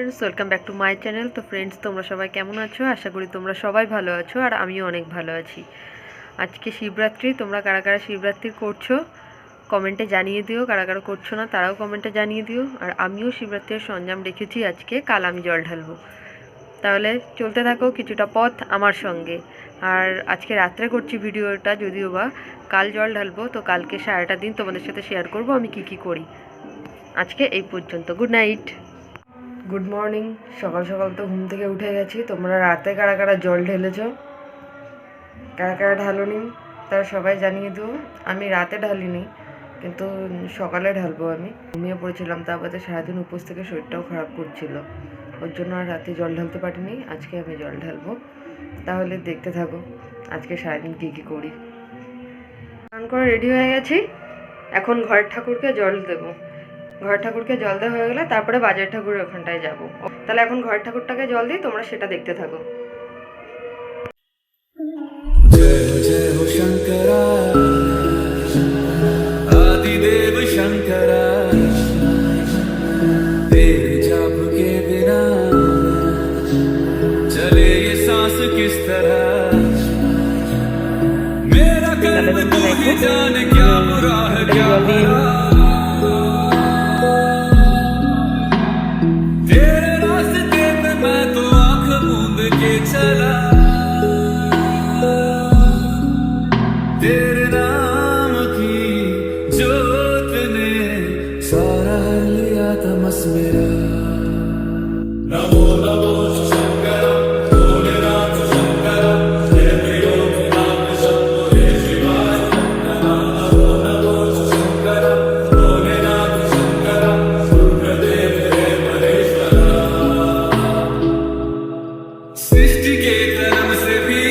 Friends welcome back to my channel. तो friends তোমরা সবাই কেমন আছো? আশা করি তোমরা সবাই ভালো আছো আর আমিও অনেক ভালো আছি। আজকে শিবরাত্রি, তোমরা কারা কারা শিবরাত্রি করছো কমেন্টে জানিয়ে দিও, কারা কারা করছো না তারাও কমেন্টে জানিয়ে দিও। আর আমিও শিবরাত্রির সরঞ্জাম রেখেছি আজকে, কাল আমি জল ঢালবো। তাহলে চলতে থাকো কিছুটা পথ আমার সঙ্গে। আর আজকে রাত্রে করছি ভিডিওটা, যদিও বা কাল জল ঢালবো, তো কালকে সারাটা দিন তোমাদের সাথে শেয়ার করব আমি কি কি করি। আজকে এই পর্যন্ত, গুড নাইট। Good morning. সকাল সকাল তো ঘুম থেকে উঠে গেছি। তোমরা রাতে কারা কারা জল ঢেলেছ, কারা কারা ঢালোনি তারা সবাই জানিয়ে দিও। আমি রাতে ঢালিনি, কিন্তু সকালে ঢালবো। আমি ঘুমিয়ে পড়েছিলাম, তারপরে সারাদিন উপোস থেকে শরীরটাও খারাপ করছিল, ওর জন্য আর রাতে জল ঢালতে পারিনি। আজকে আমি জল ঢালবো, তাহলে দেখতে থাকো আজকে সারাদিন কী কী করি। স্নান করে রেডি হয়ে গেছি, এখন ঘরের ঠাকুরকে জল দেবো। ঘরের ঠাকুরকে জল দেওয়া হয়ে গেলে তারপরে বাজার ঠাকুরের ওখানটায় যাব। তাহলে এখন ঘরের ঠাকুরটাকে জল দিই, তোমরা সেটা দেখতে থাকো। जय जय हो शंकरा आदिदेव शंकरा, तेरे जाप के बिना चले ये सांस किस तरह, मेरा कर्म तू ही जाने क्या बुरा है क्या भला, तेरे रास्ते पे मैं तो आंख मूंद के चला, तेरे नाम की जोत ने सारा लिया तमस मेरा। नमो नमो शंकर भोलेनाथ शंकर, जय प्रियो नाम शंभो हे शिवाय। नमो नमो शंकर भोलेनाथ शंकर, रुद्रदेव हे महेश्वर। सृष्टि के कर्म से भी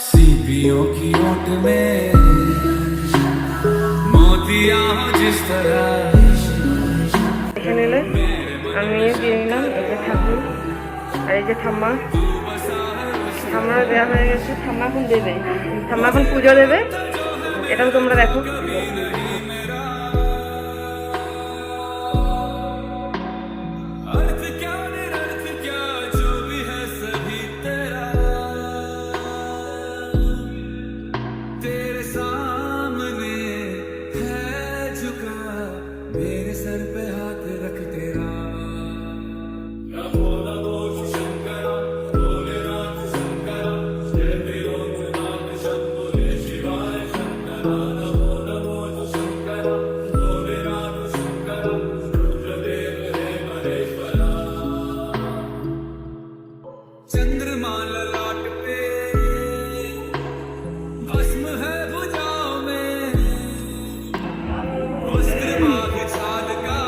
सीपियों की ओट में मोतिया जिस तरह। এখানে এলে আমি দিয়ে নিলাম এই যে ঠাকুর আর এই যে ঠাম্মা। ঠাম্মা দেওয়া হয়ে গেছে, ঠাম্মা এখন দেবে, ঠাম্মা এখন পুজো দেবে। এটাও তোমরা দেখো। मेरे सर पे हाथ रख तेरा। चंद्रमा ललाट पे भस्म है भुजाओं में, वस्त्र माघ छाल का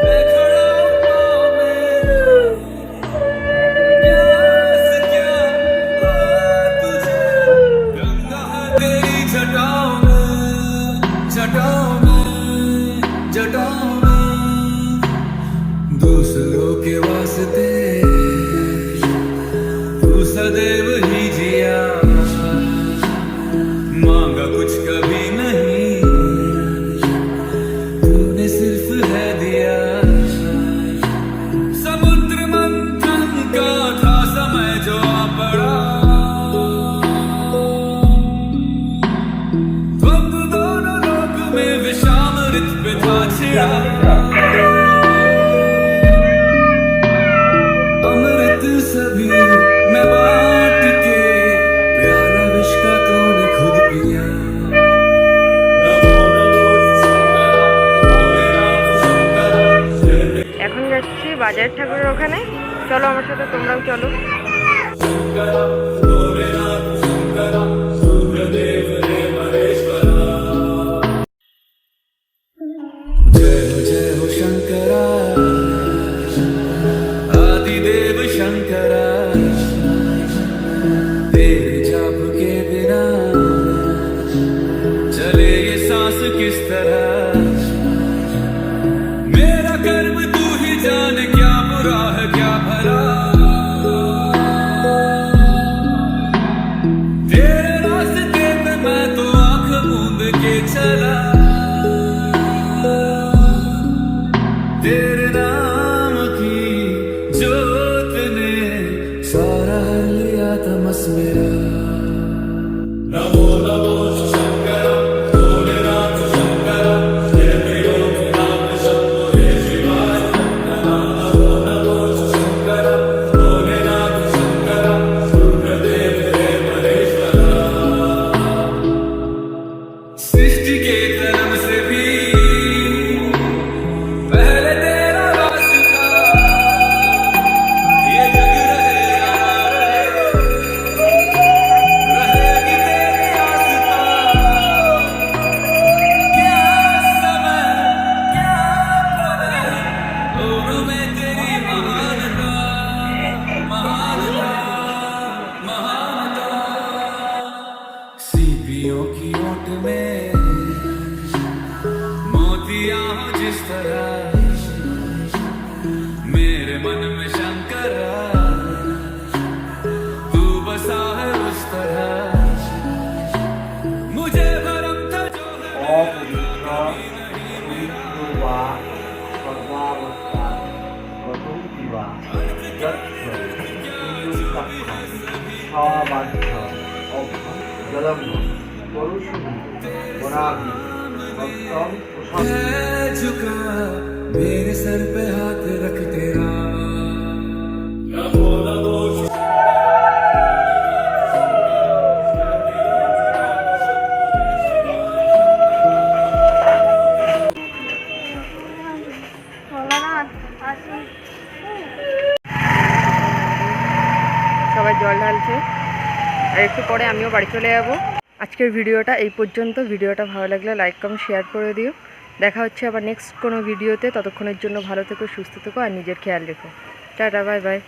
मैं खड़ा हूं पाँव में, प्यास क्या हो तुझे, गंगा है तेरी जटाओं में, जटाओं में, जटाओं में। दूसरों के वास्ते तू सदैव ही जिया, मांगा कुछ कभी नहीं, तूने सिर्फ है दिया। समुद्र मंथन का था समय जो आ पड़ा, द्वंद्व दोनों लोक में विषामृत पे था छिड़ा, अमृत सभी मैं बांट के, प्याला विष का तूने खुद पिया। এখন যাচ্ছি বাজার ঠাকুরের ওখানে, চলো আমার সাথে, তোমরাও চলো। जय जय हो शंकरा आदिदेव शंकरा, बस मेरा सृष्टि के कर्म से भी पहले तेरा वास्ता ये जग रहे या ना रहे रहेगी तेरी आस्था क्या समय क्या पल दोनों में तेरी महानता महानता महानता सीपियों की ओट में मोतियां हो जिस तरह मेरे मन में शंकर तू बसा है उस तरह मुझे भरम था जो है অপবিত্র পবিত্র বা সর্বাবস্থা গতৌতি বা যৎ সবাধ্য জলম পরশুভি বরাভি ভক্তম কুশল है झुका मेरे सर पे हाथ रख तेरा সবাই জল ঢালছে আর একটু পরে আমিও বাড়ি চলে যাব। আজকের ভিডিওটা এই পর্যন্ত। ভিডিওটা ভালো লাগলে লাইক কমেন্ট শেয়ার করে দিও। দেখা হচ্ছে আবার নেক্সট কোনো ভিডিওতে। ততক্ষণের জন্য ভালো থেকো, সুস্থ থেকো আর নিজের খেয়াল রেখো। Tata, bye bye.